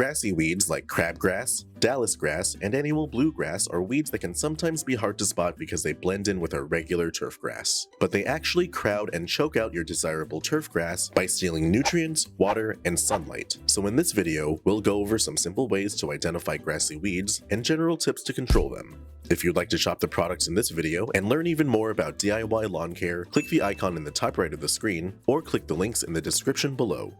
Grassy weeds like crabgrass, Dallas grass, and annual bluegrass are weeds that can sometimes be hard to spot because they blend in with our regular turf grass. But they actually crowd and choke out your desirable turf grass by stealing nutrients, water, and sunlight. So in this video, we'll go over some simple ways to identify grassy weeds and general tips to control them. If you'd like to shop the products in this video and learn even more about DIY lawn care, click the icon in the top right of the screen or click the links in the description below.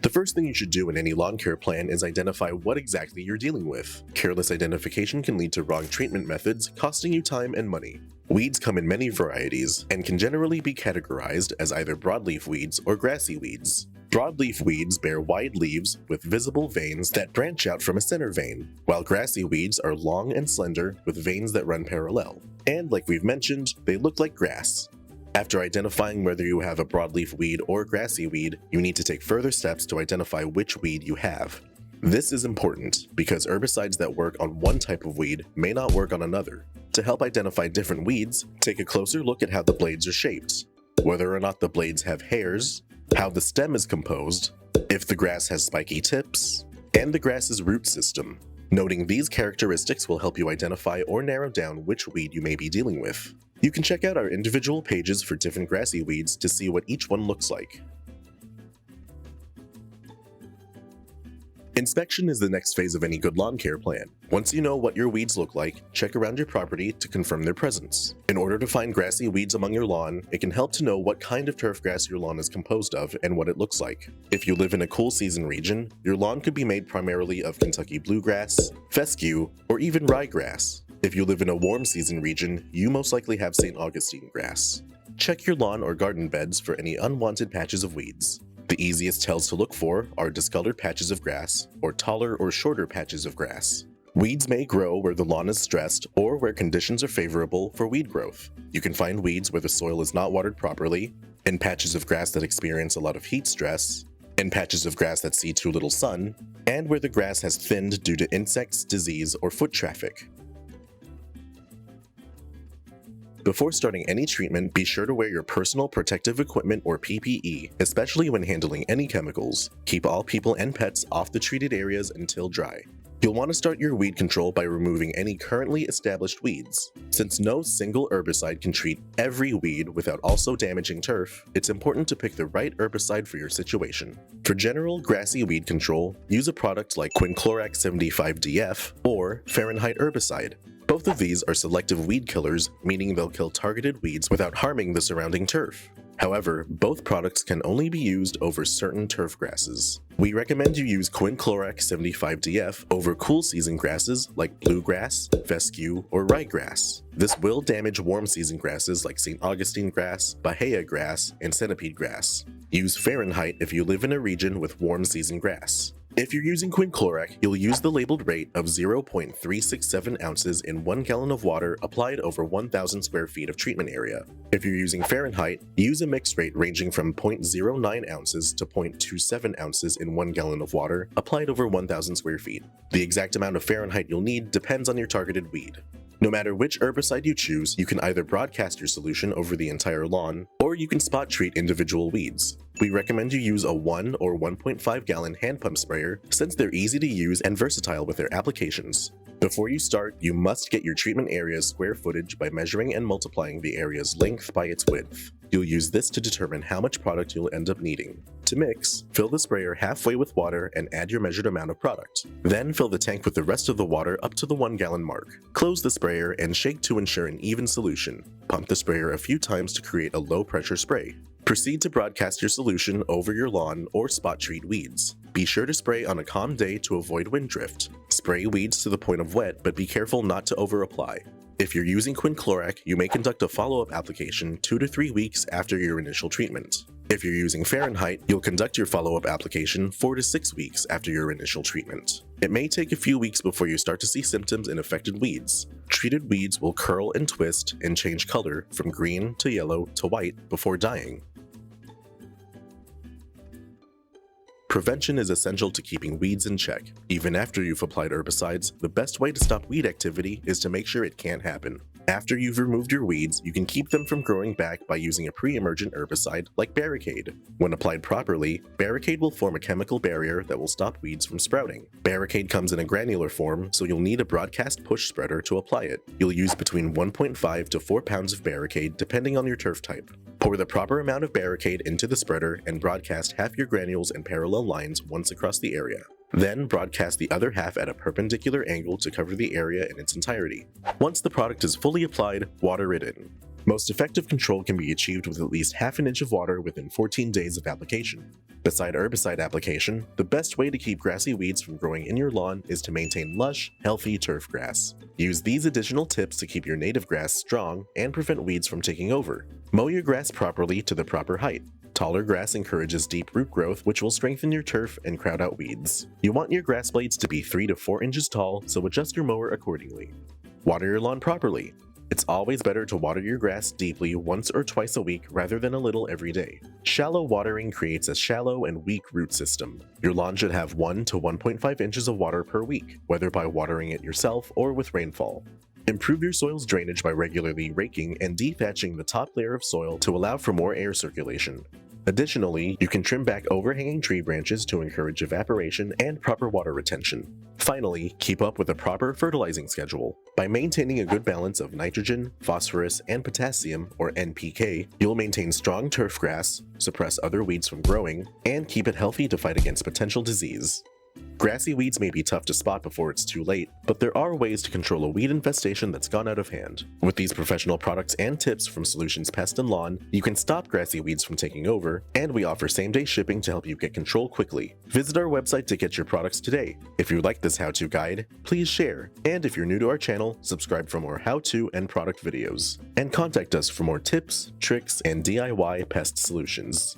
The first thing you should do in any lawn care plan is identify what exactly you're dealing with. Careless identification can lead to wrong treatment methods, costing you time and money. Weeds come in many varieties and can generally be categorized as either broadleaf weeds or grassy weeds. Broadleaf weeds bear wide leaves with visible veins that branch out from a center vein, while grassy weeds are long and slender with veins that run parallel. And like we've mentioned, they look like grass. After identifying whether you have a broadleaf weed or grassy weed, you need to take further steps to identify which weed you have. This is important because herbicides that work on one type of weed may not work on another. To help identify different weeds, take a closer look at how the blades are shaped, whether or not the blades have hairs, how the stem is composed, if the grass has spiky tips, and the grass's root system. Noting these characteristics will help you identify or narrow down which weed you may be dealing with. You can check out our individual pages for different grassy weeds to see what each one looks like. Inspection is the next phase of any good lawn care plan. Once you know what your weeds look like, check around your property to confirm their presence. In order to find grassy weeds among your lawn, it can help to know what kind of turf grass your lawn is composed of and what it looks like. If you live in a cool season region, your lawn could be made primarily of Kentucky bluegrass, fescue, or even ryegrass. If you live in a warm season region, you most likely have St. Augustine grass. Check your lawn or garden beds for any unwanted patches of weeds. The easiest tells to look for are discolored patches of grass or taller or shorter patches of grass. Weeds may grow where the lawn is stressed or where conditions are favorable for weed growth. You can find weeds where the soil is not watered properly, in patches of grass that experience a lot of heat stress, in patches of grass that see too little sun, and where the grass has thinned due to insects, disease, or foot traffic. Before starting any treatment, be sure to wear your personal protective equipment or PPE, especially when handling any chemicals. Keep all people and pets off the treated areas until dry. You'll want to start your weed control by removing any currently established weeds. Since no single herbicide can treat every weed without also damaging turf, it's important to pick the right herbicide for your situation. For general grassy weed control, use a product like Quinclorac 75DF or Fahrenheit Herbicide. Both of these are selective weed killers, meaning they'll kill targeted weeds without harming the surrounding turf. However, both products can only be used over certain turf grasses. We recommend you use Quinclorac 75DF over cool season grasses like bluegrass, fescue, or ryegrass. This will damage warm season grasses like St. Augustine grass, Bahia grass, and centipede grass. Use Fahrenheit if you live in a region with warm season grass. If you're using Quinclorac, you'll use the labeled rate of 0.367 ounces in 1 gallon of water applied over 1,000 square feet of treatment area. If you're using Fahrenheit, use a mixed rate ranging from 0.09 ounces to 0.27 ounces in 1 gallon of water applied over 1,000 square feet. The exact amount of Fahrenheit you'll need depends on your targeted weed. No matter which herbicide you choose, you can either broadcast your solution over the entire lawn, or you can spot treat individual weeds. We recommend you use a 1 or 1.5 gallon hand pump sprayer since they're easy to use and versatile with their applications. Before you start, you must get your treatment area's square footage by measuring and multiplying the area's length by its width. You'll use this to determine how much product you'll end up needing. To mix, fill the sprayer halfway with water and add your measured amount of product. Then fill the tank with the rest of the water up to the 1 gallon mark. Close the sprayer and shake to ensure an even solution. Pump the sprayer a few times to create a low pressure spray. Proceed to broadcast your solution over your lawn or spot treat weeds. Be sure to spray on a calm day to avoid wind drift. Spray weeds to the point of wet, but be careful not to over-apply. If you're using Quinclorac, you may conduct a follow-up application 2 to 3 weeks after your initial treatment. If you're using Fahrenheit, you'll conduct your follow-up application 4 to 6 weeks after your initial treatment. It may take a few weeks before you start to see symptoms in affected weeds. Treated weeds will curl and twist and change color from green to yellow to white before dying. Prevention is essential to keeping weeds in check. Even after you've applied herbicides, the best way to stop weed activity is to make sure it can't happen. After you've removed your weeds, you can keep them from growing back by using a pre-emergent herbicide like Barricade. When applied properly, Barricade will form a chemical barrier that will stop weeds from sprouting. Barricade comes in a granular form, so you'll need a broadcast push spreader to apply it. You'll use between 1.5 to 4 pounds of Barricade depending on your turf type. Pour the proper amount of Barricade into the spreader and broadcast half your granules in parallel lines once across the area. Then broadcast the other half at a perpendicular angle to cover the area in its entirety. Once the product is fully applied, water it in. Most effective control can be achieved with at least half an inch of water within 14 days of application. Beside herbicide application, the best way to keep grassy weeds from growing in your lawn is to maintain lush, healthy turf grass. Use these additional tips to keep your native grass strong and prevent weeds from taking over. Mow your grass properly to the proper height. Taller grass encourages deep root growth, which will strengthen your turf and crowd out weeds. You want your grass blades to be 3 to 4 inches tall, so adjust your mower accordingly. Water your lawn properly. It's always better to water your grass deeply once or twice a week rather than a little every day. Shallow watering creates a shallow and weak root system. Your lawn should have 1 to 1.5 inches of water per week, whether by watering it yourself or with rainfall. Improve your soil's drainage by regularly raking and dethatching the top layer of soil to allow for more air circulation. Additionally, you can trim back overhanging tree branches to encourage evaporation and proper water retention. Finally, keep up with a proper fertilizing schedule. By maintaining a good balance of nitrogen, phosphorus, and potassium, or NPK, you'll maintain strong turf grass, suppress other weeds from growing, and keep it healthy to fight against potential disease. Grassy weeds may be tough to spot before it's too late, but there are ways to control a weed infestation that's gone out of hand. With these professional products and tips from Solutions Pest and Lawn, you can stop grassy weeds from taking over, and we offer same-day shipping to help you get control quickly. Visit our website to get your products today. If you like this how-to guide, please share, and if you're new to our channel, subscribe for more how-to and product videos. And contact us for more tips, tricks, and DIY pest solutions.